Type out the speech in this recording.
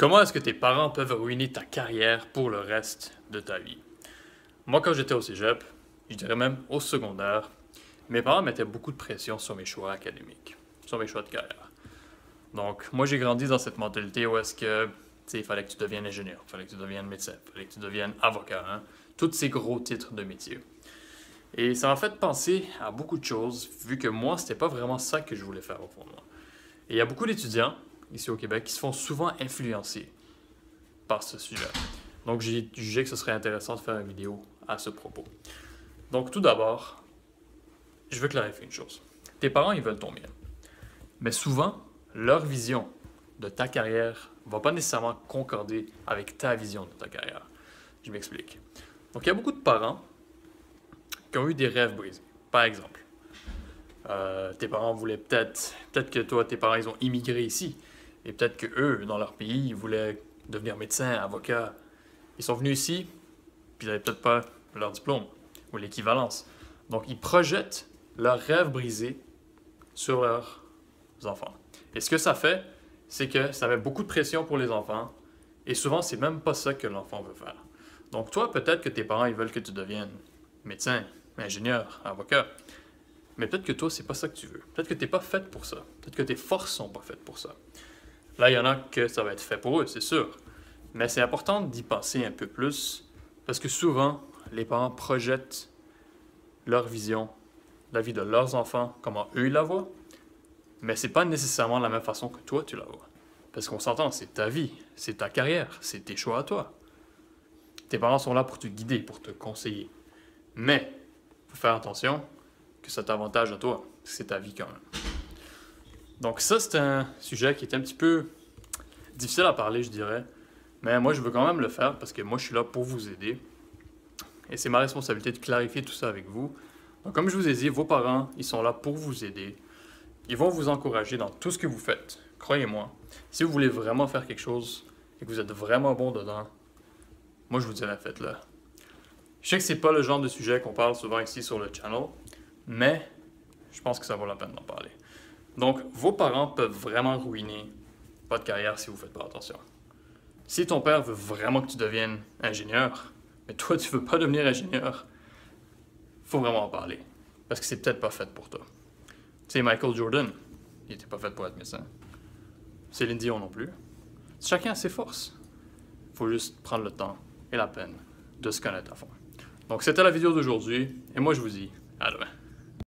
Comment est-ce que tes parents peuvent ruiner ta carrière pour le reste de ta vie? Moi, quand j'étais au cégep, je dirais même au secondaire, mes parents mettaient beaucoup de pression sur mes choix académiques, sur mes choix de carrière. Donc, moi, j'ai grandi dans cette mentalité où est-ce que, tu sais, il fallait que tu deviennes ingénieur, il fallait que tu deviennes médecin, il fallait que tu deviennes avocat, hein? Tous ces gros titres de métier. Et ça m'a fait penser à beaucoup de choses, vu que moi, c'était pas vraiment ça que je voulais faire au fond de moi. Et il y a beaucoup d'étudiants, ici au Québec, qui se font souvent influencer par ce sujet. Donc, j'ai jugé que ce serait intéressant de faire une vidéo à ce propos. Donc, tout d'abord, je veux clarifier une chose. Tes parents, ils veulent ton bien. Mais souvent, leur vision de ta carrière ne va pas nécessairement concorder avec ta vision de ta carrière. Je m'explique. Donc, il y a beaucoup de parents qui ont eu des rêves brisés. Par exemple, tes parents voulaient peut-être que toi, tes parents, ils ont immigré ici. Et peut-être que eux, dans leur pays, ils voulaient devenir médecin, avocat. Ils sont venus ici, puis ils n'avaient peut-être pas leur diplôme ou l'équivalence. Donc, ils projettent leurs rêves brisés sur leurs enfants. Et ce que ça fait, c'est que ça met beaucoup de pression pour les enfants. Et souvent, c'est même pas ça que l'enfant veut faire. Donc, toi, peut-être que tes parents, ils veulent que tu deviennes médecin, ingénieur, avocat. Mais peut-être que toi, c'est pas ça que tu veux. Peut-être que tu n'es pas faite pour ça. Peut-être que tes forces sont pas faites pour ça. Là, il y en a que ça va être fait pour eux, c'est sûr. Mais c'est important d'y penser un peu plus parce que souvent, les parents projettent leur vision, la vie de leurs enfants, comment eux ils la voient, mais c'est pas nécessairement de la même façon que toi tu la vois. Parce qu'on s'entend, c'est ta vie, c'est ta carrière, c'est tes choix à toi. Tes parents sont là pour te guider, pour te conseiller. Mais, il faut faire attention que ça t'avantage à toi, c'est ta vie quand même. Donc ça, c'est un sujet qui est un petit peu difficile à parler, je dirais. Mais moi, je veux quand même le faire parce que moi, je suis là pour vous aider. Et c'est ma responsabilité de clarifier tout ça avec vous. Donc, comme je vous ai dit, vos parents, ils sont là pour vous aider. Ils vont vous encourager dans tout ce que vous faites. Croyez-moi. Si vous voulez vraiment faire quelque chose et que vous êtes vraiment bon dedans, moi, je vous dirais, faites-le. Je sais que c'est pas le genre de sujet qu'on parle souvent ici sur le channel, mais je pense que ça vaut la peine d'en parler. Donc, vos parents peuvent vraiment ruiner votre carrière si vous ne faites pas attention. Si ton père veut vraiment que tu deviennes ingénieur, mais toi, tu ne veux pas devenir ingénieur, il faut vraiment en parler. Parce que c'est peut-être pas fait pour toi. Tu sais, Michael Jordan, il n'était pas fait pour être médecin. Céline Dion non plus. Chacun a ses forces. Il faut juste prendre le temps et la peine de se connaître à fond. Donc, c'était la vidéo d'aujourd'hui, et moi, je vous dis à demain.